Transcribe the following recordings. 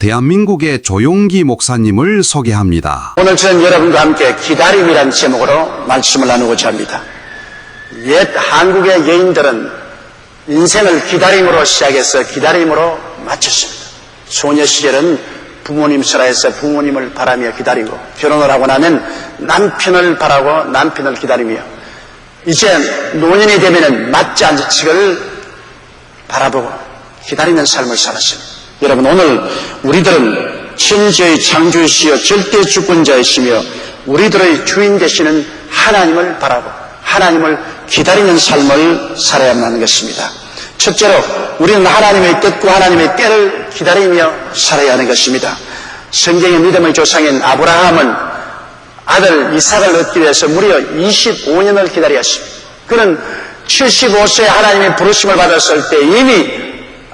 대한민국의 조용기 목사님을 소개합니다. 오늘 저는 여러분과 함께 기다림이라는 제목으로 말씀을 나누고자 합니다. 옛 한국의 여인들은 인생을 기다림으로 시작해서 기다림으로 마쳤습니다. 소녀 시절은 부모님 설화에서 부모님을 바라며 기다리고, 결혼을 하고 나면 남편을 바라고 남편을 기다리며, 이제 노년이 되면 맞자 자식을 바라보고 기다리는 삶을 살았습니다. 여러분, 오늘 우리들은 천지의 창조주시여 절대 주권자이시며 우리들의 주인 되시는 하나님을 바라고 하나님을 기다리는 삶을 살아야만 하는 것입니다. 첫째로 우리는 하나님의 뜻과 하나님의 때를 기다리며 살아야 하는 것입니다. 성경의 믿음의 조상인 아브라함은 아들 이삭을 얻기 위해서 무려 25년을 기다렸습니다. 그는 75세에 하나님의 부르심을 받았을 때 이미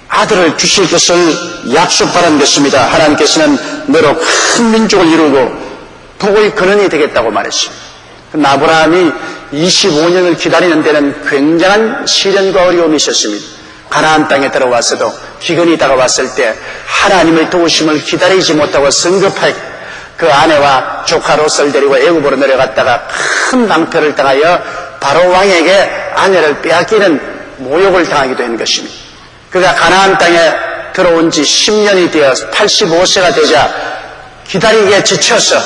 아들을 주실 것을 약속받은 것입니다. 하나님께서는 너로 큰 민족을 이루고 복의 근원이 되겠다고 말했습니다. 그러나 아브라함이 25년을 기다리는 데는 굉장한 시련과 어려움이 있었습니다. 가나안 땅에 들어와서도 기근이 다가왔을 때 하나님의 도우심을 기다리지 못하고 성급하게 그 아내와 조카 롯을 데리고 애굽으로 내려갔다가 큰 낭패를 당하여 바로 왕에게 아내를 빼앗기는 모욕을 당하기도 한 것입니다. 그가 가나안 땅에 들어온 지 10년이 되어 85세가 되자 기다리기에 지쳐서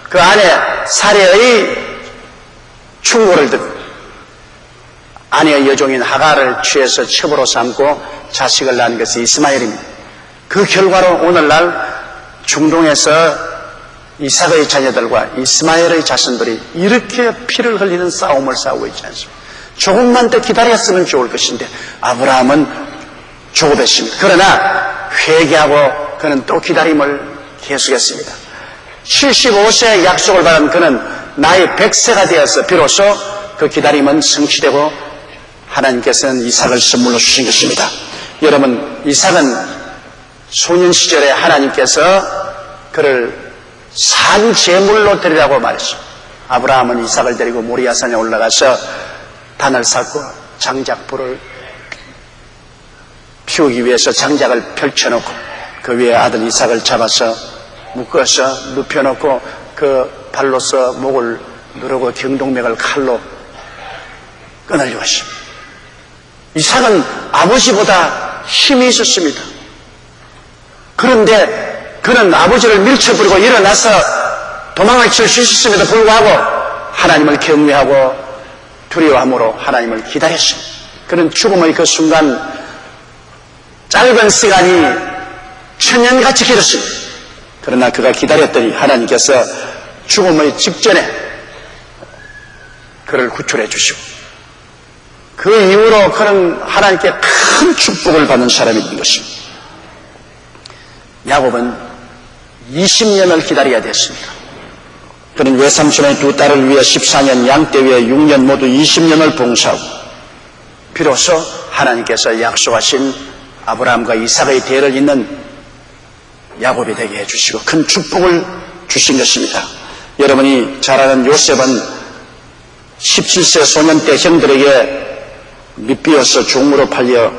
그 아내 사레의 충고를 듣고 아내의 여종인 하갈을 취해서 첩으로 삼고 자식을 낳은 것이 이스마엘입니다. 그 결과로 오늘날 중동에서 이삭의 자녀들과 이스마엘의 자손들이 이렇게 피를 흘리는 싸움을 싸우고 있지 않습니까? 조금만 더 기다렸으면 좋을 것인데 아브라함은 조급했습니다. 그러나 회개하고 그는 또 기다림을 계속했습니다. 75세의 약속을 받은 그는 나이 100세가 되어서 비로소 그 기다림은 성취되고 하나님께서는 이삭을 선물로 주신 것입니다. 여러분, 이삭은 소년 시절에 하나님께서 그를 산 제물로 드리라고 말했습니다. 아브라함은 이삭을 데리고 모리아산에 올라가서 단을 쌓고 장작불을 피우기 위해서 장작을 펼쳐놓고 그 위에 아들 이삭을 잡아서 묶어서 눕혀놓고 그 발로서 목을 누르고 경동맥을 칼로 끊으려고 했습니다. 이삭은 아버지보다 힘이 있었습니다. 그런데 그는 아버지를 밀쳐버리고 일어나서 도망을 칠 수 있었음에도 불구하고 하나님을 경외하고 두려워함으로 하나님을 기다렸습니다. 그는 죽음의 그 순간 짧은 시간이 천년같이 길었습니다. 그러나 그가 기다렸더니 하나님께서 죽음의 직전에 그를 구출해 주시고 그 이후로 그는 하나님께 큰 축복을 받는 사람이 된 것입니다. 야곱은 20년을 기다려야 됐습니다. 그는 외삼촌의 두 딸을 위해 14년, 양떼 위해 6년 모두 20년을 봉사하고 비로소 하나님께서 약속하신 아브라함과 이삭의 대를 잇는 야곱이 되게 해주시고 큰 축복을 주신 것입니다. 여러분이 잘 아는 요셉은 17세 소년 때 형들에게 밑비어서 종으로 팔려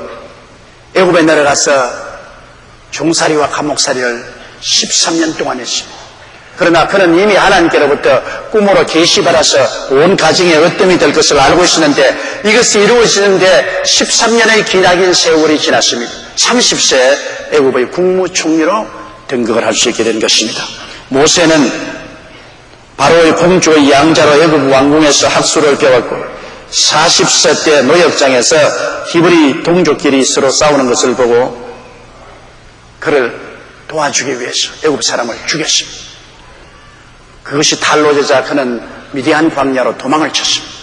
애굽에 내려가서 종살이와 감옥살이를 13년 동안 했습니다. 그러나 그는 이미 하나님께로부터 꿈으로 계시받아서 온 가정에 어뜸이 될 것을 알고 있었는데 이것이 이루어지는데 13년의 기나긴 세월이 지났습니다. 30세에 애굽의 국무총리로 등극을 할 수 있게 된 것입니다. 모세는 바로의 공주의 양자로 애굽 왕궁에서 학술을 배웠고 40세 때 노역장에서 히브리 동족끼리 서로 싸우는 것을 보고 그를 도와주기 위해서 애굽 사람을 죽였습니다. 그것이 탄로되자 그는 미디안 광야로 도망을 쳤습니다.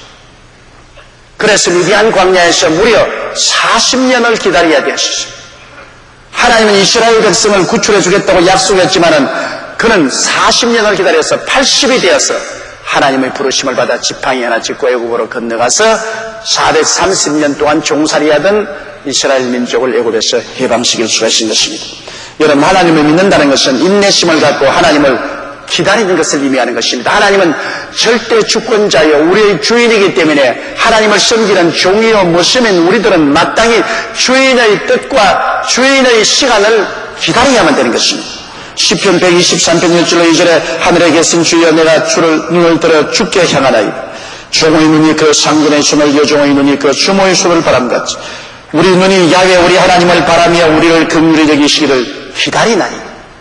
그래서 미디안 광야에서 무려 40년을 기다려야 되었습니다. 하나님은 이스라엘 백성을 구출해 주겠다고 약속했지만은 그는 40년을 기다려서 80이 되어서 하나님의 부르심을 받아 지팡이 하나 짚고 애굽으로 건너가서 430년 동안 종살이하던 이스라엘 민족을 애굽에서 해방시킬 수가 있는 것입니다. 여러분, 하나님을 믿는다는 것은 인내심을 갖고 하나님을 기다리는 것을 의미하는 것입니다. 하나님은 절대 주권자여 우리의 주인이기 때문에 하나님을 섬기는 종이요 모습인 우리들은 마땅히 주인의 뜻과 주인의 시간을 기다려야만 되는 것입니다. 시편 123편 1절로 2절에 하늘에 계신 주여 내가 눈을 들어 주께 향하나이다. 종의 눈이 그 상근의 숨을 여종의 눈이 그 주모의 숨을 바람같이 우리 눈이 야훼 우리 하나님을 바라며 우리를 긍휼히 여기시기를 기다리나니.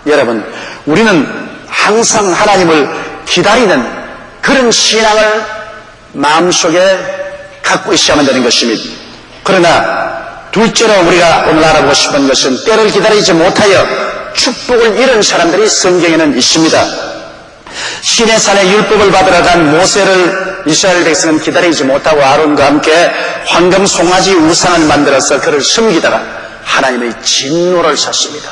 여러분, 우리는 항상 하나님을 기다리는 그런 신앙을 마음속에 갖고 있어야만 되는 것입니다. 그러나 둘째로 우리가 오늘 알아보고 싶은 것은 때를 기다리지 못하여 축복을 잃은 사람들이 성경에는 있습니다. 시내산에 율법을 받으러 간 모세를 이스라엘 백성은 기다리지 못하고 아론과 함께 황금 송아지 우상을 만들어서 그를 섬기다가 하나님의 진노를 샀습니다.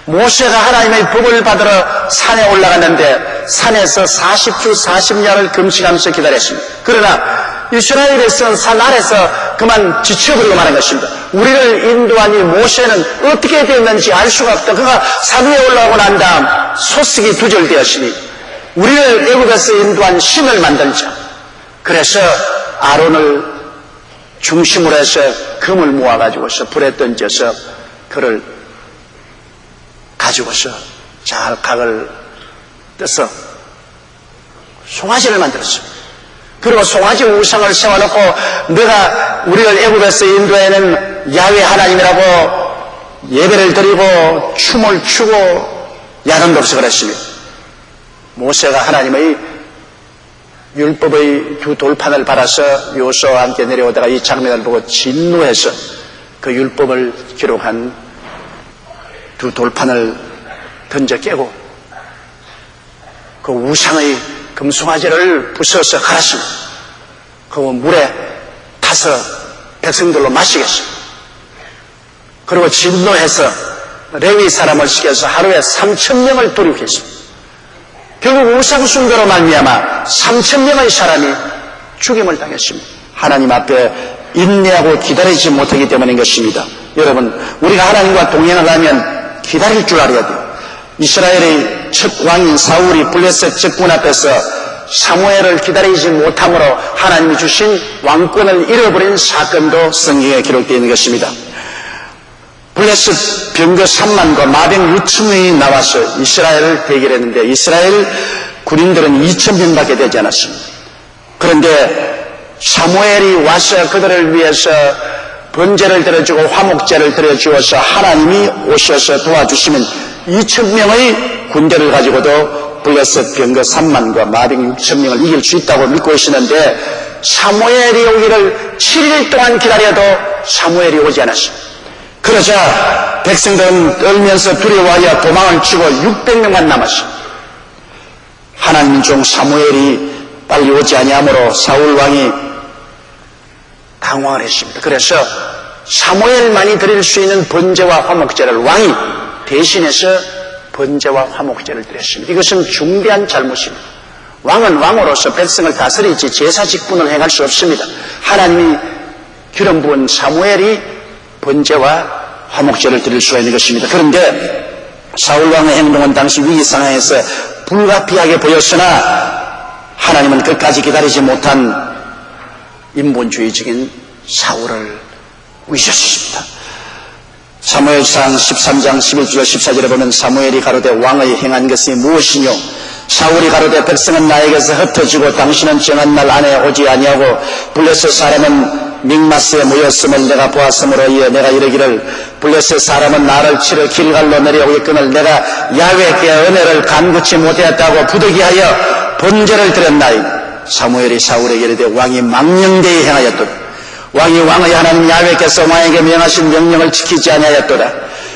모세가 하나님의 법을 받으러 산에 올라갔는데 산에서 40주 40야를 금식하면서 기다렸습니다. 그러나 이스라엘 백성은 산 아래서 그만 지쳐버리고 마는 것입니다. 우리를 인도한 이 모세는 어떻게 되었는지 알 수가 없다. 그가 산 위에 올라오고 난 다음 소식이 두절되었으니 우리를 애굽에서 인도한 신을 만들자. 그래서 아론을 중심으로 해서 금을 모아가지고서 불에 던져서 그를 가지고서 잘 각을 떠서 송아지를 만들었습니다. 그리고 송아지 우상을 세워놓고 내가 우리를 애굽에서 인도에는 야훼 하나님이라고 예배를 드리고 춤을 추고 야단독서 그랬습니다. 모세가 하나님의 율법의 두 돌판을 받아서 요수아와 함께 내려오다가 이 장면을 보고 진노해서 그 율법을 기록한 두 돌판을 던져 깨고 그 우상의 금송아지를 부숴서 갈았습니다. 그 물에 타서 백성들로 마시겠습니다. 그리고 진노해서 레위 사람을 시켜서 하루에 3,000명을 돌이켰습니다. 결국 우상 숭배로 말미암아 3,000명의 사람이 죽임을 당했습니다. 하나님 앞에 인내하고 기다리지 못하기 때문인 것입니다. 여러분, 우리가 하나님과 동행을 하면 기다릴 줄 알아야 돼요. 이스라엘의 첫 왕인 사울이 블레셋 적군 앞에서 사무엘을 기다리지 못함으로 하나님이 주신 왕권을 잃어버린 사건도 성경에 기록되어 있는 것입니다. 블레셋 병거 3만과 마병 6천명이 나와서 이스라엘을 대결했는데 이스라엘 군인들은 2,000명밖에 되지 않았습니다. 그런데 사무엘이 와서 그들을 위해서 번제를 드려주고 화목제를 드려주어서 하나님이 오셔서 도와주시면 2,000명의 군대를 가지고도 블레셋 병거 3만과 마병 6,000명을 이길 수 있다고 믿고 있었는데 사무엘이 오기를 7일 동안 기다려도 사무엘이 오지 않았습니다. 그러자 백성들은 떨면서 두려워하여 도망을 치고 600명만 남았습니다. 하나님 종 사무엘이 빨리 오지 아니하므로 사울 왕이 당황을 했습니다. 그래서 사무엘만이 드릴 수 있는 번제와 화목제를 왕이 대신해서 번제와 화목제를 드렸습니다. 이것은 중대한 잘못입니다. 왕은 왕으로서 백성을 다스리지 제사 직분을 행할 수 없습니다. 하나님이 기름 부은 사무엘이 번제와 화목제를 드릴 수가 있는 것입니다. 그런데 사울왕의 행동은 당시 위기 상황에서 불가피하게 보였으나 하나님은 끝까지 기다리지 못한 인본주의적인 사울을 위셨습니다. 사무엘상 13장 11절 14절에 보면 사무엘이 가로되 왕의 행한 것이 무엇이뇨? 사울이 가로되 백성은 나에게서 흩어지고 당신은 정한 날 안에 오지 아니하고 블레셋 사람은 믹마스에 모였음을 내가 보았으므로 이에 내가 이르기를 블레셋 사람은 나를 치러 길갈로 내려오겠거늘 내가 야훼께 은혜를 간구치 못하였다고 부득이하여 번제를 드렸나이. 사무엘이 사울에게 이르되 왕이 망령되이 행하였도다. 왕이 왕의 하나님 야훼께서 왕에게 명하신 명령을 지키지 아니하였도다.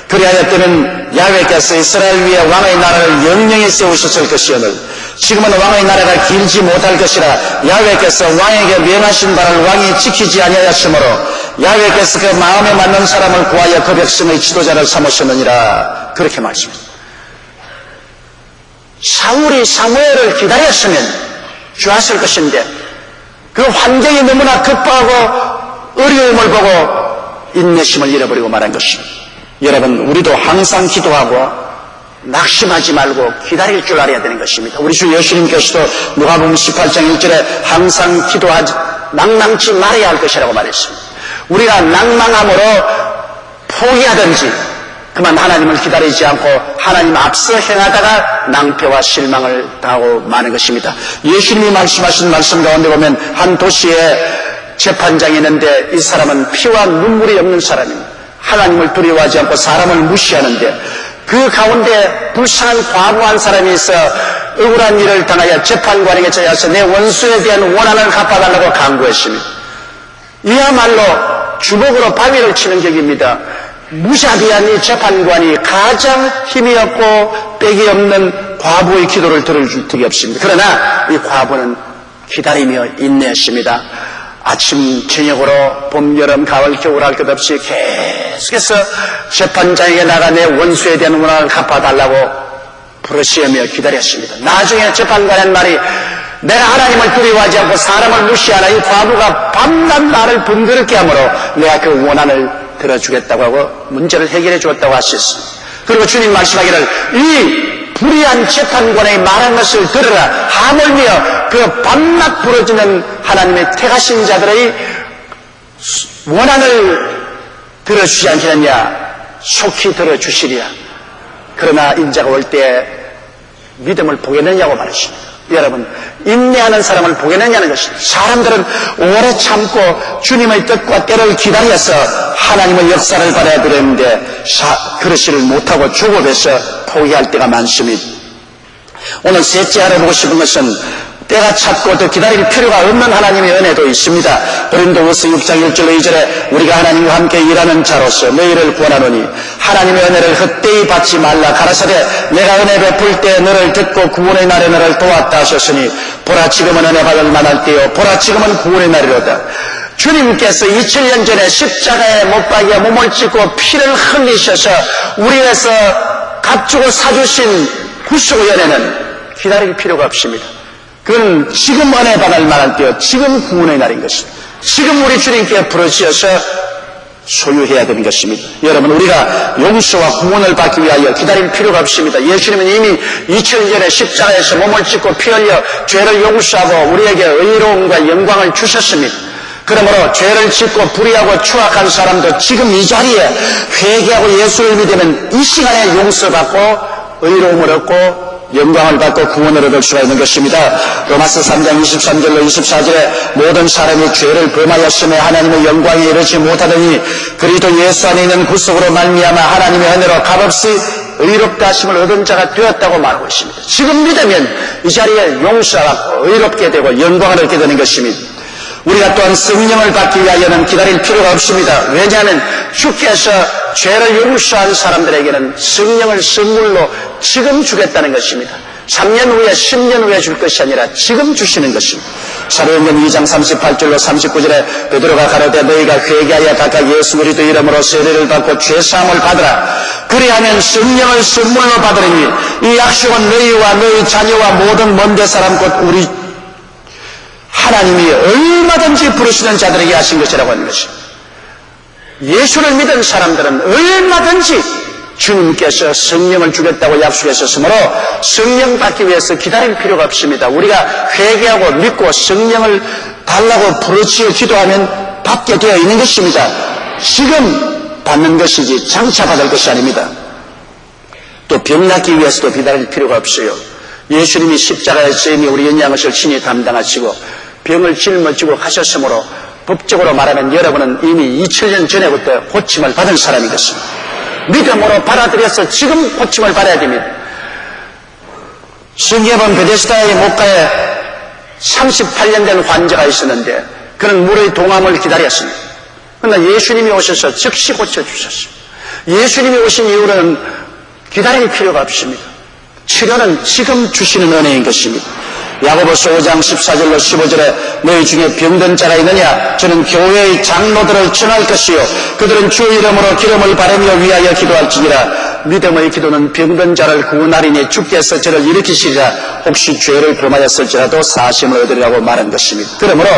그리하였더는 야훼께서 이스라엘 위에 왕의 나라를 영영히 세우셨을 것이오늘 지금은 왕의 나라가 길지 못할 것이라 야훼께서 왕에게 명하신 바를 왕이 지키지 아니하였으므로 야훼께서 그 마음에 맞는 사람을 구하여 그 백성의 지도자를 삼으셨느니라. 그렇게 말씀합니다. 사울이 사무엘을 기다렸으면 좋았을 것인데 그 환경이 너무나 급하고 어려움을 보고 인내심을 잃어버리고 말한 것입니다. 여러분, 우리도 항상 기도하고 낙심하지 말고 기다릴 줄 알아야 되는 것입니다. 우리 주 예수님께서도 누가복음 18장 1절에 항상 기도하지 낭망치 말아야 할 것이라고 말했습니다. 우리가 낭망함으로 포기하든지 그만 하나님을 기다리지 않고 하나님 앞서 행하다가 낭패와 실망을 당하고 마는 것입니다. 예수님이 말씀하신 말씀 가운데 보면 한 도시에 재판장이 있는데 이 사람은 피와 눈물이 없는 사람입니다. 하나님을 두려워하지 않고 사람을 무시하는데 그 가운데 불쌍한 과부 한 사람이 있어 억울한 일을 당하여 재판관에게 찾아서 내 원수에 대한 원한을 갚아달라고 강구했습니다. 이야말로 주먹으로 바위를 치는 격입니다. 무자비한 이 재판관이 가장 힘이 없고 빽이 없는 과부의 기도를 들어줄 턱이 없습니다. 그러나 이 과부는 기다리며 인내했습니다. 아침 저녁으로 봄 여름 가을 겨울 할 것 없이 계속해서 재판장에게 나가 내 원수에 대한 원한을 갚아달라고 부르시며 기다렸습니다. 나중에 재판관의 말이 내가 하나님을 두려워하지 않고 사람을 무시하나 이 과부가 밤낮 나를 번거롭게 하므로 내가 그 원한을 들어주겠다고 하고 문제를 해결해 주었다고 하셨습니다. 그리고 주님 말씀하기를 이 불의한 재판관의 말한 것을 들으라. 하물며 그 밤낮 부러지는 하나님의 택하신 자들의 원한을 들어주지 않겠느냐. 속히 들어주시리라. 그러나 인자가 올 때 믿음을 보겠느냐고 말했습니다. 여러분, 인내하는 사람을 보겠느냐는 것입니다. 사람들은 오래 참고 주님의 뜻과 때를 기다려서 하나님의 역사를 받아야 되는데 그러지를 못하고 조급해서 포기할 때가 많습니다. 오늘 셋째 알아보고 싶은 것은 때가 찼고 더 기다릴 필요가 없는 하나님의 은혜도 있습니다. 고린도후서 6장 1절 2절에 우리가 하나님과 함께 일하는 자로서 너희를 구원하노니 하나님의 은혜를 헛되이 받지 말라. 가라사대 내가 은혜 베풀 때 너를 듣고 구원의 날에 너를 도왔다 하셨으니 보라 지금은 은혜 받을 만할 때요 보라 지금은 구원의 날이로다. 주님께서 2000년 전에 십자가에 못 박여 몸을 찢고 피를 흘리셔서 우리 위해서 값주고 사주신 구속의 은혜는 기다릴 필요가 없습니다. 그건 지금 은혜 받을 만한 때요 지금 구원의 날인 것입니다. 지금 우리 주님께 부르짖어서 소유해야 되는 것입니다. 여러분, 우리가 용서와 구원을 받기 위하여 기다릴 필요가 없습니다. 예수님은 이미 2000년 전에 십자가에서 몸을 찢고 피 흘려 죄를 용서하고 우리에게 의로움과 영광을 주셨습니다. 그러므로 죄를 짓고 불의하고 추악한 사람도 지금 이 자리에 회개하고 예수를 믿으면 이 시간에 용서받고 의로움을 얻고 영광을 받고 구원을 얻을 수가 있는 것입니다. 로마서 3장 23절로 24절에 모든 사람이 죄를 범하였음에 하나님의 영광에 이르지 못하더니 그리스도 예수 안에 있는 구속으로 말미암아 하나님의 은혜로 값없이 의롭다 하심을 얻은 자가 되었다고 말하고 있습니다. 지금 믿으면 이 자리에 용서받고 의롭게 되고 영광을 얻게 되는 것입니다. 우리가 또한 성령을 받기 위하여는 기다릴 필요가 없습니다. 왜냐하면 주께서 죄를 용서한 사람들에게는 성령을 선물로 지금 주겠다는 것입니다. 3년 후에 10년 후에 줄 것이 아니라 지금 주시는 것입니다. 사도행전 2장 38절로 39절에 베드로가 가로되 너희가 회개하여 각각 예수 그리스도 이름으로 세례를 받고 죄사함을 받으라. 그리하면 성령을 선물로 받으리니 이 약속은 너희와 너희 자녀와 모든 먼데 사람 곧 우리 하나님이 얼마든지 부르시는 자들에게 하신 것이라고 하는 것입니다. 예수를 믿은 사람들은 얼마든지 주님께서 성령을 주겠다고 약속하셨으므로 성령 받기 위해서 기다릴 필요가 없습니다. 우리가 회개하고 믿고 성령을 달라고 부르짖어 기도하면 받게 되어 있는 것입니다. 지금 받는 것이지 장차 받을 것이 아닙니다. 또 병 낫기 위해서도 기다릴 필요가 없어요. 예수님이 십자가에서 이미 우리 연약한 것을 친히 담당하시고 병을 짊어지고 가셨으므로 법적으로 말하면 여러분은 이미 2000년 전에부터 고침을 받은 사람이 됐습니다. 믿음으로 받아들여서 지금 고침을 받아야 됩니다. 성경은 베데스다의 목가에 38년 된 환자가 있었는데 그는 물의 동함을 기다렸습니다. 그러나 예수님이 오셔서 즉시 고쳐주셨습니다. 예수님이 오신 이후로는 기다릴 필요가 없습니다. 치료는 지금 주시는 은혜인 것입니다. 야고보서 5장 14절로 15절에 너희 중에 병든 자가 있느냐 저는 교회의 장로들을 전할 것이요 그들은 주 이름으로 기름을 바르며 위하여 기도할지니라. 믿음의 기도는 병든 자를 구원하리니 주께서 저를 일으키시리라. 혹시 죄를 범하였을지라도 사심을 얻으리라고 말한 것입니다. 그러므로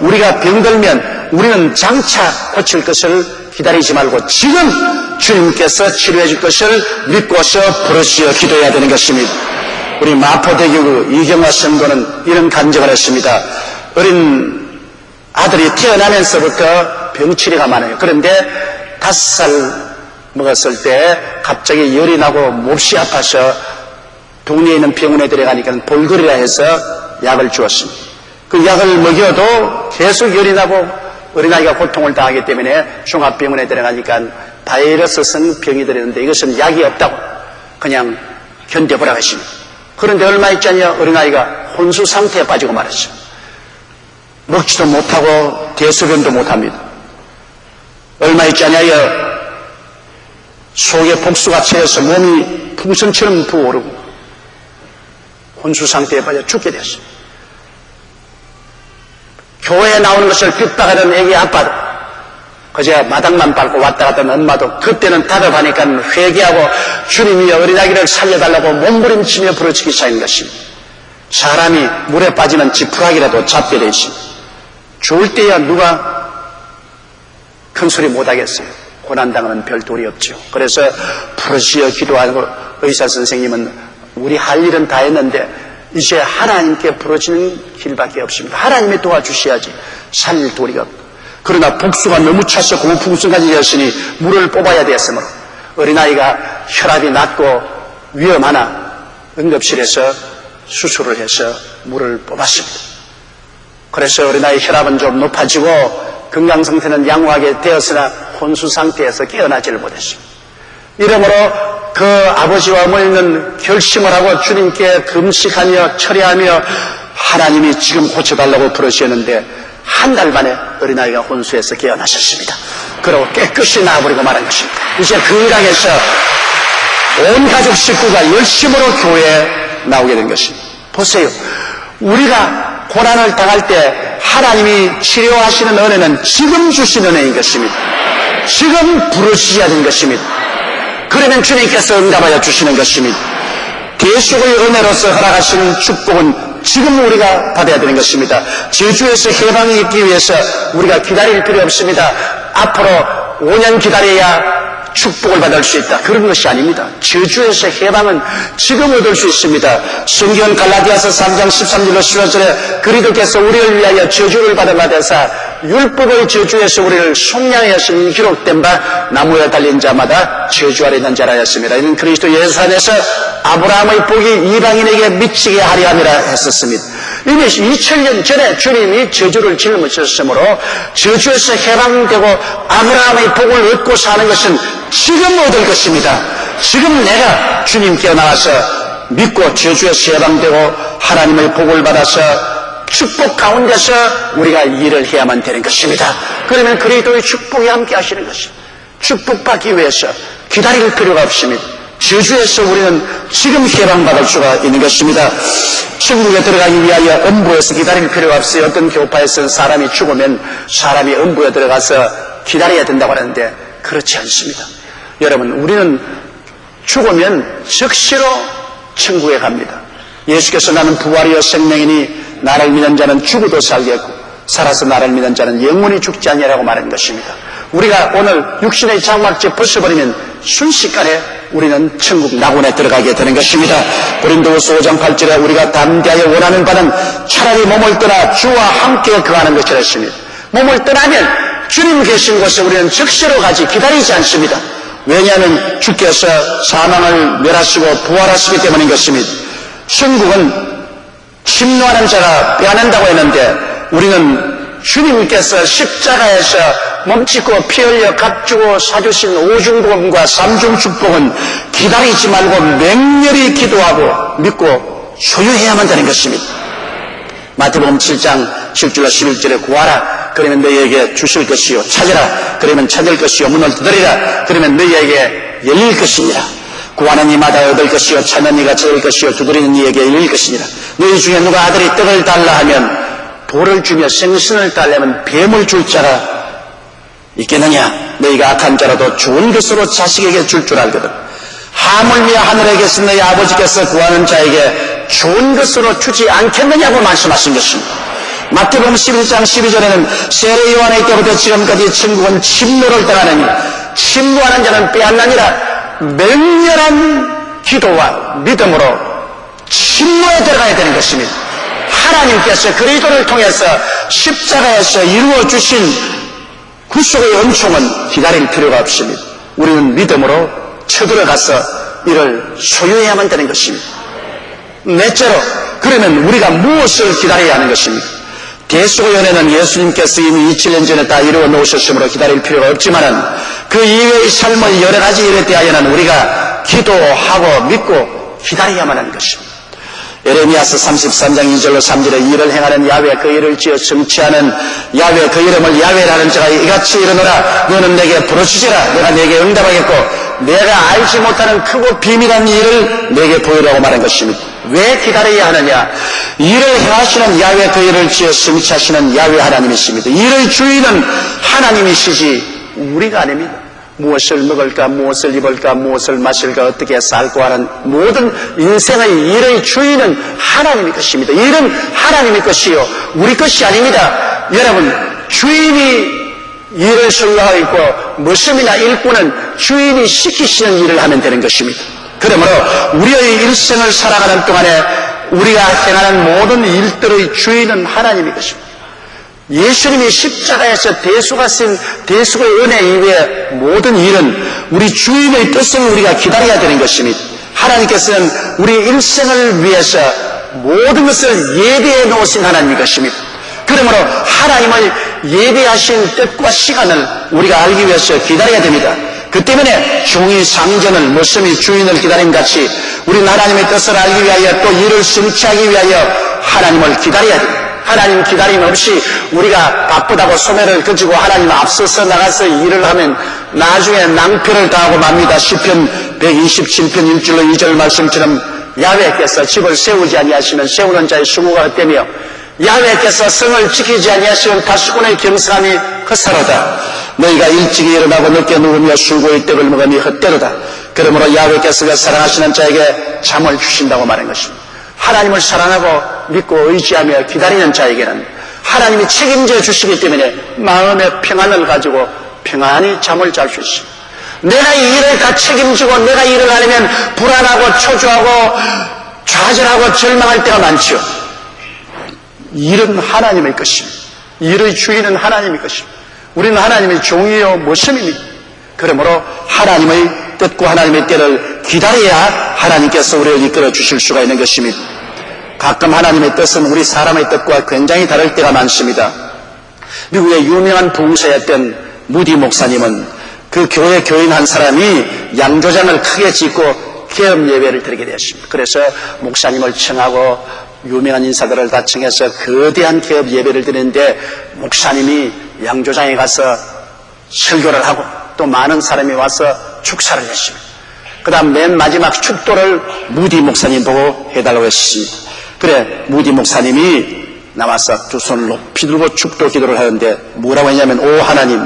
우리가 병들면 우리는 장차 고칠 것을 기다리지 말고 지금 주님께서 치료해 줄 것을 믿고서 부르짖어 기도해야 되는 것입니다. 우리 마포대교구 이경화 성도는 이런 간증을 했습니다. 어린 아들이 태어나면서부터 병치레가 많아요. 그런데 5살 먹었을 때 갑자기 열이 나고 몹시 아파서 동네에 있는 병원에 들어가니까 볼거리라 해서 약을 주었습니다. 그 약을 먹여도 계속 열이 나고 어린아이가 고통을 당하기 때문에 종합병원에 들어가니까 바이러스성 병이 들었는데 이것은 약이 없다고 그냥 견뎌보라고 했습니다. 그런데 얼마 있지 않냐 어린아이가 혼수 상태에 빠지고 말았죠. 먹지도 못하고 대소변도 못합니다. 얼마 있지 않냐여 속에 복수가 채여서 몸이 풍선처럼 부어오르고 혼수 상태에 빠져 죽게 됐어요. 교회에 나오는 것을 핍박하던 애기 아빠도 그저 마당만 밟고 왔다 갔다 하던 엄마도 그때는 답답하니까 회개하고 주님이 어린아기를 살려달라고 몸부림치며 부르짖기 시작한 것입니다. 사람이 물에 빠지면 지푸라기라도 잡게 돼 있습니다. 좋을 때야 누가 큰 소리 못하겠어요. 고난당하면 별 도리 없죠. 그래서 부르짖어 기도하고 의사 선생님은 우리 할 일은 다 했는데 이제 하나님께 부르짖는 길밖에 없습니다. 하나님이 도와주셔야지 살릴 도리가 없고. 그러나 복수가 너무 차서 고풍선까지 되었으니 물을 뽑아야 되었으므로 어린아이가 혈압이 낮고 위험하나 응급실에서 수술을 해서 물을 뽑았습니다. 그래서 어린아이 혈압은 좀 높아지고 건강 상태는 양호하게 되었으나 혼수 상태에서 깨어나지를 못했습니다. 이러므로 그 아버지와 어머니는 결심을 하고 주님께 금식하며 철회하며 하나님이 지금 고쳐달라고 부르셨는데 한 달 만에 어린아이가 혼수에서 깨어나셨습니다. 그리고 깨끗이 나아버리고 말한 것입니다. 이제 건강해서 온 가족 식구가 열심으로 교회에 나오게 된 것입니다. 보세요. 우리가 고난을 당할 때 하나님이 치료하시는 은혜는 지금 주신 은혜인 것입니다. 지금 부르셔야 되는 것입니다. 그러면 주님께서 응답하여 주시는 것입니다. 계속의 은혜로서 허락하시는 축복은 지금 우리가 받아야 되는 것입니다. 저주에서 해방이 있기 위해서 우리가 기다릴 필요 없습니다. 앞으로 5년 기다려야 축복을 받을 수 있다. 그런 것이 아닙니다. 저주에서 해방은 지금 얻을 수 있습니다. 성경 갈라디아서 3장 13절로 15절에 그리스도께서 우리를 위하여 저주를 받으라 되사 율법의 저주에서 우리를 속량하였음이 기록된 바 나무에 달린 자마다 저주 아래 있는 자라 하였습니다. 이는 그리스도 예수 안에서 아브라함의 복이 이방인에게 미치게 하려 함이라 했었습니다. 이미 2000년 전에 주님이 저주를 짊어졌으므로 저주에서 해방되고 아브라함의 복을 얻고 사는 것은 지금 얻을 것입니다. 지금 내가 주님께 나와서 믿고 저주에서 해방되고 하나님의 복을 받아서 축복 가운데서 우리가 일을 해야만 되는 것입니다. 그러면 그리스도의 축복이 함께 하시는 것입니다. 축복받기 위해서 기다릴 필요가 없습니다. 저주에서 우리는 지금 해방받을 수가 있는 것입니다. 천국에 들어가기 위하여 음부에서 기다릴 필요가 없어요. 어떤 교파에서는 사람이 죽으면 사람이 음부에 들어가서 기다려야 된다고 하는데 그렇지 않습니다. 여러분, 우리는 죽으면 즉시로 천국에 갑니다. 예수께서 나는 부활이요 생명이니 나를 믿는 자는 죽어도 살겠고 살아서 나를 믿는 자는 영원히 죽지 아니하라고 말한 것입니다. 우리가 오늘 육신의 장막제 벗어버리면 순식간에 우리는 천국 낙원에 들어가게 되는 것입니다. 고린도후서 5장 8절에 우리가 담대하여 원하는 바는 차라리 몸을 떠나 주와 함께 거하는 것이라 했습니다. 몸을 떠나면 주님 계신 곳에 우리는 즉시로 가지 기다리지 않습니다. 왜냐하면 주께서 사망을 멸하시고 부활하시기 때문인 것입니다. 천국은 침노하는 자가 빼앗는다고 했는데 우리는 주님께서 십자가에서 몸짓고 피 흘려 값주고 사주신 오중복음과 삼중축복은 기다리지 말고 맹렬히 기도하고 믿고 소유해야만 되는 것입니다. 마태복음 7장 7절로 11절에 구하라 그러면 너희에게 주실 것이요 찾으라 그러면 찾을 것이요 문을 두드리라 그러면 너희에게 열릴 것이니라. 구하는 이마다 얻을 것이요 찾는 이가 찾을 것이요 두드리는 이에게 열릴 것이니라. 너희 중에 누가 아들이 떡을 달라 하면 돌을 주며 생선을 달라면 뱀을 줄 자가 있겠느냐. 너희가 악한 자라도 좋은 것으로 자식에게 줄 줄 알거든. 하물며 하늘에 계신 너희 아버지께서 구하는 자에게 좋은 것으로 주지 않겠느냐고 말씀하신 것입니다. 마태복음 11장 12절에는 세례 요한의 때부터 지금까지 천국은 침노를 당하느니 침노하는 자는 빼앗나니라. 맹렬한 기도와 믿음으로 침노에 들어가야 되는 것입니다. 하나님께서 그리스도를 통해서 십자가에서 이루어 주신 구속의 은총은 기다릴 필요가 없습니다. 우리는 믿음으로 쳐들어가서 이를 소유해야만 되는 것입니다. 넷째로, 그러면 우리가 무엇을 기다려야 하는 것입니까? 대수의 연회는 예수님께서 이미 27년 전에 다 이루어 놓으셨으므로 기다릴 필요가 없지만은 그 이외의 삶의 여러 가지 일에 대하여는 우리가 기도하고 믿고 기다려야만 하는 것입니다. 에레미야서 33장 2절로 3절에 일을 행하는 야훼 그 일을 지어 성취하는 야훼 그 이름을 야훼라는 자가 이같이 이르노라. 너는 내게 부르짖으라. 내가 내게 응답하겠고 내가 알지 못하는 크고 비밀한 일을 내게 보이라고 말한 것입니다. 왜 기다려야 하느냐? 일을 행하시는 야훼 그 일을 지어 성취하시는 야훼 하나님이십니다. 일의 주인은 하나님이시지 우리가 아닙니다. 무엇을 먹을까, 무엇을 입을까, 무엇을 마실까, 어떻게 살고 하는 모든 인생의 일의 주인은 하나님의 것입니다. 일은 하나님의 것이요 우리 것이 아닙니다. 여러분, 주인이 일을 수행하고 있고 무엇이나 일꾼은 주인이 시키시는 일을 하면 되는 것입니다. 그러므로 우리의 일생을 살아가는 동안에 우리가 행하는 모든 일들의 주인은 하나님의 것입니다. 예수님이 십자가에서 대수가 쓴 대수의 은혜 이외에 모든 일은 우리 주인의 뜻을 우리가 기다려야 되는 것입니다. 하나님께서는 우리 일생을 위해서 모든 것을 예비해 놓으신 하나님의 것입니다. 그러므로 하나님의 예비하신 뜻과 시간을 우리가 알기 위해서 기다려야 됩니다. 그 때문에 종이 상전을 모섬이 주인을 기다림같이 우리는 하나님의 뜻을 알기 위하여 또 일을 성취하기 위하여 하나님을 기다려야 됩니다. 하나님 기다림 없이 우리가 바쁘다고 소매를 그치고 하나님 앞서서 나가서 일을 하면 나중에 낭패를 당하고 맙니다. 시편 127편 1절로 2절 말씀처럼 야훼께서 집을 세우지 아니하시면 세우는 자의 수고가 헛되며 야훼께서 성을 지키지 아니하시면 다수군의 경성함이 헛사로다. 너희가 일찍이 일어나고 늦게 누우며 술고의 떡을 먹으니 헛되로다. 그러므로 야훼께서 사랑하시는 자에게 잠을 주신다고 말한 것입니다. 하나님을 사랑하고 믿고 의지하며 기다리는 자에게는 하나님이 책임져 주시기 때문에 마음의 평안을 가지고 평안히 잠을 잘 수 있습니다. 내가 이 일을 다 책임지고 내가 일을 하려면 불안하고 초조하고 좌절하고 절망할 때가 많죠. 일은 하나님의 것입니다. 일의 주인은 하나님의 것입니다. 우리는 하나님의 종이요 모섬입니다. 그러므로 하나님의 뜻과 하나님의 때를 기다려야 하나님께서 우리를 이끌어 주실 수가 있는 것입니다. 가끔 하나님의 뜻은 우리 사람의 뜻과 굉장히 다를 때가 많습니다. 미국의 유명한 부흥사였던 무디 목사님은 그 교회 교인 한 사람이 양조장을 크게 짓고 개업 예배를 드리게 되었습니다. 그래서 목사님을 청하고 유명한 인사들을 다 청해서 거대한 개업 예배를 드리는데 목사님이 양조장에 가서 설교를 하고 또 많은 사람이 와서 축사를 했습니다. 그 다음 맨 마지막 축도를 무디 목사님 보고 해달라고 했습니다. 그래 무디 목사님이 나와서 두 손을 높이 들고 축도 기도를 하는데 뭐라고 했냐면 오 하나님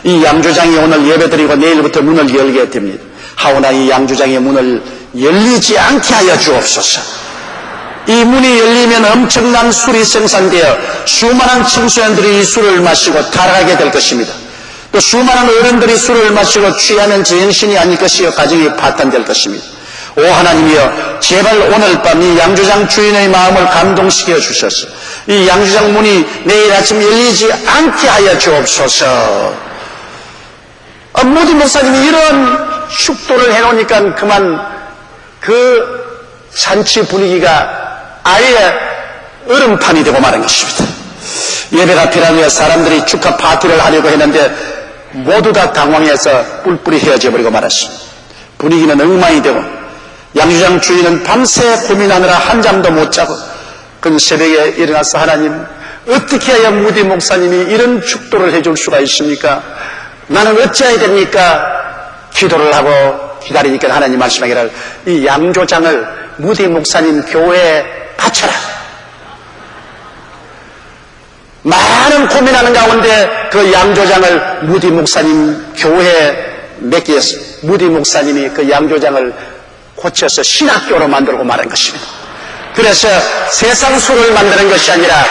이 양조장이 오늘 예배드리고 내일부터 문을 열게 됩니다. 하오나 이 양조장의 문을 열리지 않게 하여 주옵소서. 이 문이 열리면 엄청난 술이 생산되어 수많은 청소년들이 이 술을 마시고 타락하게 될 것입니다. 또 수많은 어른들이 술을 마시고 취하면 정신이 아닐 것이요 가정이 파탄될 것입니다. 오 하나님이여 제발 오늘 밤 이 양조장 주인의 마음을 감동시켜 주셔서 이 양조장 문이 내일 아침 열리지 않게 하여 주옵소서. 무디 목사님이 이런 축도를 해놓으니까 그만 그 잔치 분위기가 아예 얼음판이 되고 말한 것입니다. 예배가 필요하며 사람들이 축하 파티를 하려고 했는데 모두 다 당황해서 뿔뿔이 헤어져 버리고 말았습니다. 분위기는 엉망이 되고 양조장 주인은 밤새 고민하느라 한잠도 못 자고 그 새벽에 일어나서 하나님 어떻게 해야 무디 목사님이 이런 축도를 해줄 수가 있습니까? 나는 어찌해야 됩니까? 기도를 하고 기다리니까 하나님 말씀하기를 이 양조장을 무디 목사님 교회에 바쳐라. 많은 고민하는 가운데 그 양조장을 무디 목사님 교회에 맡겼어요. 무디 목사님이 그 양조장을 고쳐서 신학교로 만들고 말한 것입니다. 그래서 세상 술을 만드는 것이 아니라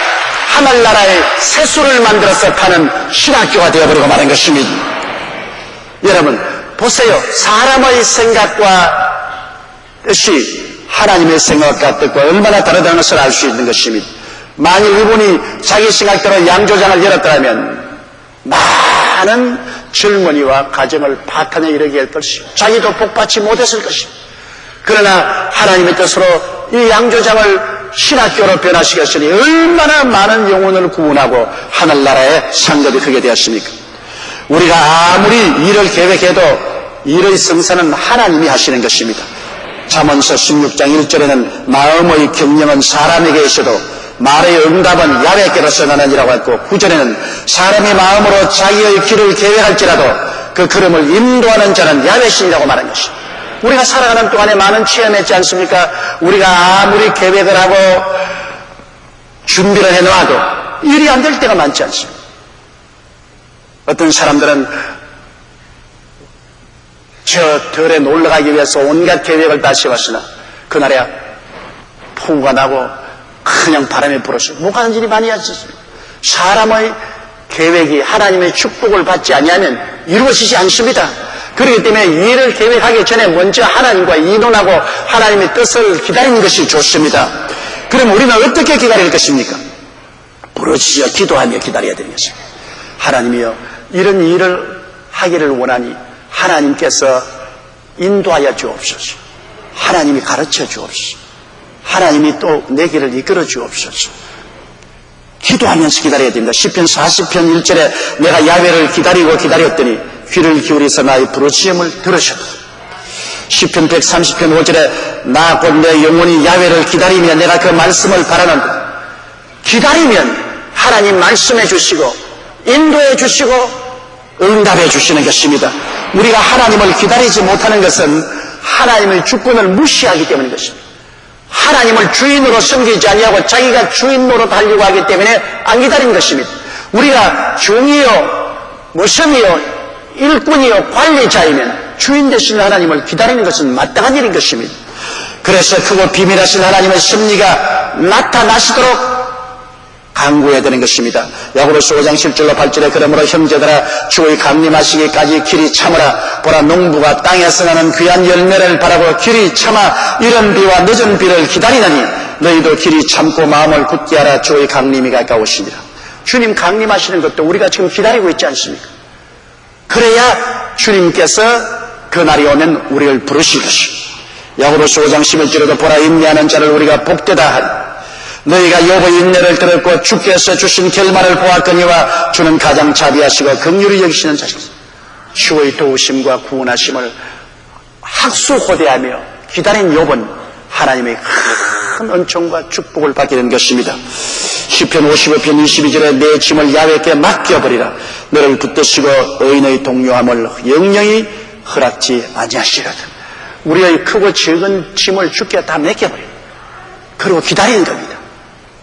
하늘나라의 새 술을 만들어서 파는 신학교가 되어버리고 말한 것입니다. 여러분 보세요. 사람의 생각과 뜻이 하나님의 생각과 뜻과 얼마나 다르다는 것을 알 수 있는 것입니다. 만일 이분이 자기 생각대로 양조장을 열었더라면 많은 젊은이와 가정을 파탄에 이르게 할 것이고 자기도 복받지 못했을 것이고 그러나 하나님의 뜻으로 이 양조장을 신학교로 변화시켰으니 얼마나 많은 영혼을 구원하고 하늘나라의 상급이 크게 되었습니까? 우리가 아무리 일을 계획해도 일의 성사는 하나님이 하시는 것입니다. 잠언서 16장 1절에는 마음의 경영은 사람에게 있어도 말의 응답은 야훼께로서 나느니라고 했고 9절에는 사람이 마음으로 자기의 길을 계획할지라도 그 걸음을 인도하는 자는 야훼신이라고 말한 것입니다. 우리가 살아가는 동안에 많은 체험했지 않습니까? 우리가 아무리 계획을 하고 준비를 해놓아도 일이 안 될 때가 많지 않습니까? 어떤 사람들은 저 들에 놀러가기 위해서 온갖 계획을 다 세웠으나 그날에 폭우가 나고 그냥 바람이 불어서 못 가는 일이 많이 있었습니다. 사람의 계획이 하나님의 축복을 받지 아니하면 이루어지지 않습니다. 그렇기 때문에 일을 계획하기 전에 먼저 하나님과 의논하고 하나님의 뜻을 기다리는 것이 좋습니다. 그럼 우리는 어떻게 기다릴 것입니까? 부르짖어 기도하며 기다려야 되는 것입니다. 하나님이여 이런 일을 하기를 원하니 하나님께서 인도하여 주옵소서. 하나님이 가르쳐 주옵소서. 하나님이 또 내 길을 이끌어 주옵소서. 기도하면서 기다려야 됩니다. 시편 40편 1절에 내가 야훼를 기다리고 기다렸더니 귀를 기울이서 나의 부르짖음을 들으셨다. 시편 130편 5절에 나 곧 내 영혼이 야훼를 기다리며 내가 그 말씀을 바라는다. 기다리면 하나님 말씀해 주시고 인도해 주시고 응답해 주시는 것입니다. 우리가 하나님을 기다리지 못하는 것은 하나님의 주권을 무시하기 때문인 것입니다. 하나님을 주인으로 섬기지 아니하고 자기가 주인 노릇 하려고 하기 때문에 안 기다린 것입니다. 우리가 종이요, 모성이요, 일꾼이요, 관리자이면 주인 되신 하나님을 기다리는 것은 마땅한 일인 것입니다. 그래서 크고 비밀하신 하나님의 섭리가 나타나시도록 강구해야 되는 것입니다. 야고보서 5장 7절로 8절에 그러므로 형제들아 주의 강림하시기까지 길이 참으라. 보라 농부가 땅에서 나는 귀한 열매를 바라고 길이 참아 이른 비와 늦은 비를 기다리나니 너희도 길이 참고 마음을 굳게 하라. 주의 강림이 가까우시니라. 주님 강림하시는 것도 우리가 지금 기다리고 있지 않습니까? 그래야 주님께서 그 날이 오면 우리를 부르실 것입니다. 야고보서 5장 11절에도 보라 인내하는 자를 우리가 복되다 하리. 너희가 욥의 인내를 들었고 주께서 주신 결말을 보았거니와 주는 가장 자비하시고 긍휼히 여기시는 자십니다. 주의 도우심과 구원하심을 학수호대하며 기다린 욥은 하나님의 큰 은총과 축복을 받게 된 것입니다. 시편 55편 22절에 내 짐을 야훼께 맡겨버리라. 너를 붙드시고 의인의 동요함을 영영히 허락지 아니하시거든. 우리의 크고 적은 짐을 주께 다 맡겨버려요. 그리고 기다리는 겁니다.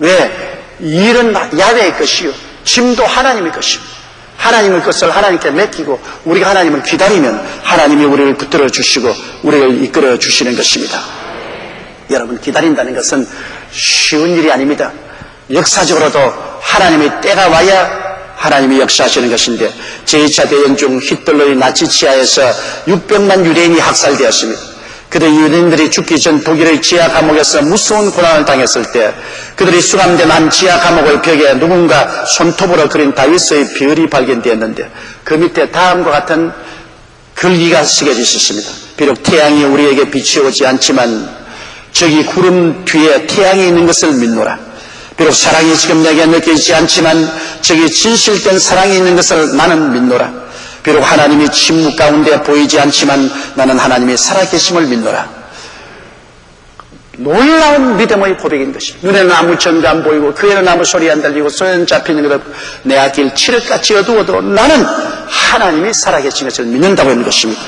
왜? 일은 야훼의 것이요 짐도 하나님의 것입니다. 하나님의 것을 하나님께 맡기고 우리가 하나님을 기다리면 하나님이 우리를 붙들어 주시고 우리를 이끌어 주시는 것입니다. 여러분, 기다린다는 것은 쉬운 일이 아닙니다. 역사적으로도 하나님의 때가 와야 하나님이 역사하시는 것인데 제2차 대전 중 히틀러의 나치 치하에서 600만 유대인이 학살되었습니다. 그들 유대인들이 죽기 전 독일의 지하 감옥에서 무서운 고난을 당했을 때 그들이 수감된 한 지하 감옥의 벽에 누군가 손톱으로 그린 다윗의 별이 발견되었는데 그 밑에 다음과 같은 글귀가 새겨져 있었습니다. 비록 태양이 우리에게 빛이 오지 않지만 저기 구름 뒤에 태양이 있는 것을 믿노라. 비록 사랑이 지금 내게 느껴지지 않지만 저기 진실된 사랑이 있는 것을 나는 믿노라. 비록 하나님이 침묵 가운데 보이지 않지만 나는 하나님이 살아계심을 믿노라. 놀라운 믿음의 고백인 것입니다. 눈에는 아무 전도 안 보이고 귀에는 아무 소리 안 들리고 손에는 잡히는 것 없고 내 앞길 칠흑같이 어두워도 나는 하나님이 살아계신 것을 믿는다고 하는 것입니다.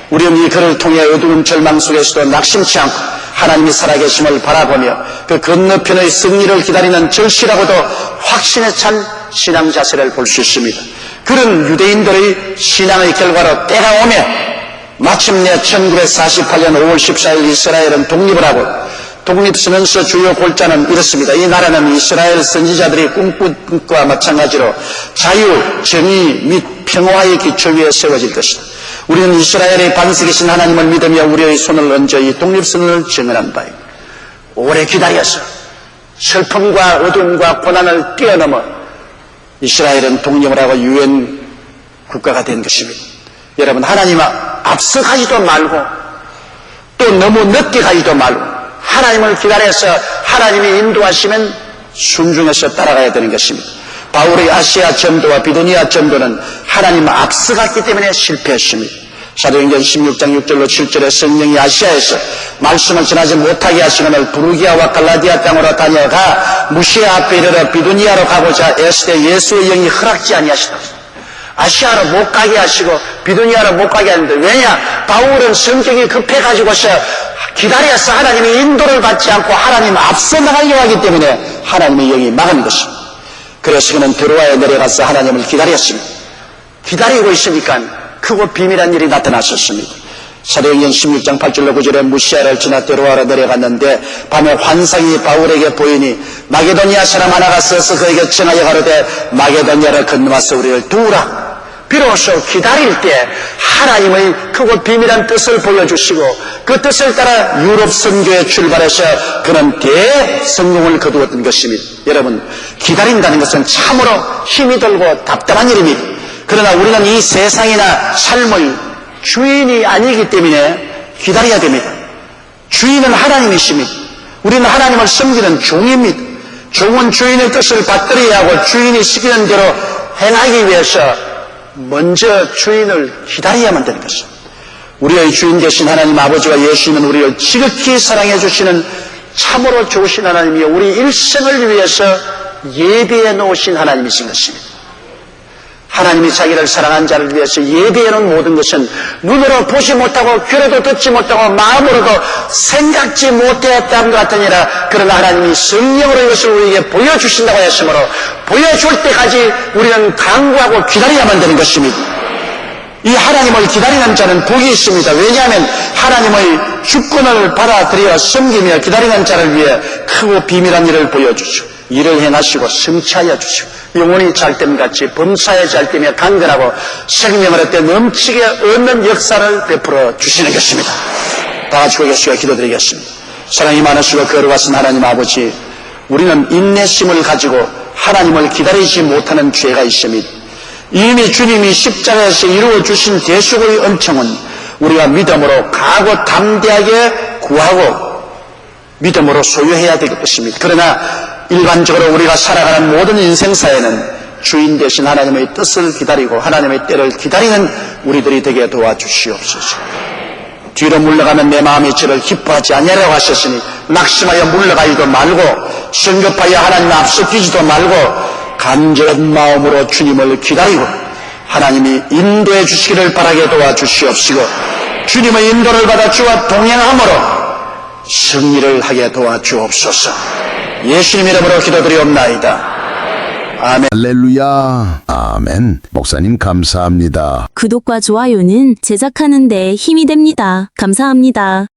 우리는 이 글을 통해 어두운 절망 속에서도 낙심치 않고 하나님이 살아계심을 바라보며 그 건너편의 승리를 기다리는 절실하고도 확신에 찬 신앙 자세를 볼 수 있습니다. 그런 유대인들의 신앙의 결과로 때가 오매 마침내 1948년 5월 14일 이스라엘은 독립을 하고 독립선언서 주요 골자는 이렇습니다. 이 나라는 이스라엘 선지자들이 꿈꾼 것과 마찬가지로 자유, 정의 및 평화의 기초 위에 세워질 것이다. 우리는 이스라엘의 반석이신 하나님을 믿으며 우리의 손을 얹어 이 독립선언을 증언한 바입니다. 오래 기다려서 슬픔과 어둠과 고난을 뛰어넘어 이스라엘은 독립을 하고 유엔 국가가 된 것입니다. 여러분, 하나님 앞서 가지도 말고 또 너무 늦게 가지도 말고 하나님을 기다려서 하나님이 인도하시면 순종해서 따라가야 되는 것입니다. 바울의 아시아 전도와 비두니아 전도는 하나님 앞서 갔기 때문에 실패했습니다. 사도행전 16장 6절로 7절에 성령이 아시아에서 말씀을 전하지 못하게 하시거늘 부르기아와 갈라디아 땅으로 다녀가 무시아 앞에 이르러 비두니아로 가고자 애쓰되 예수의 영이 허락지 아니하시다. 아시아로 못 가게 하시고 비두니아로 못 가게 하는데, 왜냐? 바울은 성격이 급해가지고서 기다려서 하나님의 인도를 받지 않고 하나님 앞서 나가려고 하기 때문에 하나님의 영이 막은 것입니다. 그래서 그는 드로아에 내려가서 하나님을 기다렸습니다. 기다리고 있으니까 크고 비밀한 일이 나타났었습니다. 사도행전 16장 8절로 9절에 무시아를 지나 드로아로 내려갔는데 밤에 환상이 바울에게 보이니 마게도니아 사람 하나가 서서 그에게 전하여 가로되 마게도니아를 건너와서 우리를 도우라. 비로소 기다릴 때 하나님의 크고 비밀한 뜻을 보여주시고 그 뜻을 따라 유럽 선교에 출발해서 그는 대성공을 거두었던 것입니다. 여러분, 기다린다는 것은 참으로 힘이 들고 답답한 일입니다. 그러나 우리는 이 세상이나 삶의 주인이 아니기 때문에 기다려야 됩니다. 주인은 하나님이십니다. 우리는 하나님을 섬기는 종입니다. 종은 주인의 뜻을 받들어야 하고 주인이 시키는 대로 행하기 위해서 먼저 주인을 기다려야만 되는 것입니다. 우리의 주인 되신 하나님 아버지와 예수님은 우리를 지극히 사랑해 주시는 참으로 좋으신 하나님이요, 우리 일생을 위해서 예비해 놓으신 하나님이신 것입니다. 하나님이 자기를 사랑한 자를 위해서 예비해 놓은 모든 것은 눈으로 보지 못하고 귀로도 듣지 못하고 마음으로도 생각지 못했던 것 같으니라. 그러나 하나님이 성령으로 이것을 우리에게 보여주신다고 했으므로 보여줄 때까지 우리는 강구하고 기다려야만 되는 것입니다. 이 하나님을 기다리는 자는 복이 있습니다. 왜냐하면 하나님의 주권을 받아들여 섬기며 기다리는 자를 위해 크고 비밀한 일을 보여주시고 일을 행하시고 성취하여 주시고 영혼이 잘됨같이 범사에 잘되며 강건하고 생명을 얻되 넘치게 얻는 역사를 베풀어 주시는 것입니다. 다 같이 고개 숙여 기도드리겠습니다. 사랑이 많으시고 거룩하신 하나님 아버지, 우리는 인내심을 가지고 하나님을 기다리지 못하는 죄가 있습니다. 이미 주님이 십자가에서 이루어주신 대속의 은총은 우리가 믿음으로 가고 담대하게 구하고 믿음으로 소유해야 될 것입니다. 그러나 일반적으로 우리가 살아가는 모든 인생사에는 주인 되신 하나님의 뜻을 기다리고 하나님의 때를 기다리는 우리들이 되게 도와주시옵소서. 뒤로 물러가면 내 마음이 저를 기뻐하지 아니하라고 하셨으니 낙심하여 물러가지도 말고 성급하여 하나님 앞서 뛰지도 말고 간절한 마음으로 주님을 기다리고 하나님이 인도해 주시기를 바라게 도와주시옵시고 주님의 인도를 받아 주와 동행함으로 승리를 하게 도와주옵소서. 예수님 이름으로 기도드리옵나이다. 아멘. 할렐루야. 아멘. 목사님 감사합니다. 구독과 좋아요는 제작하는 데 힘이 됩니다. 감사합니다.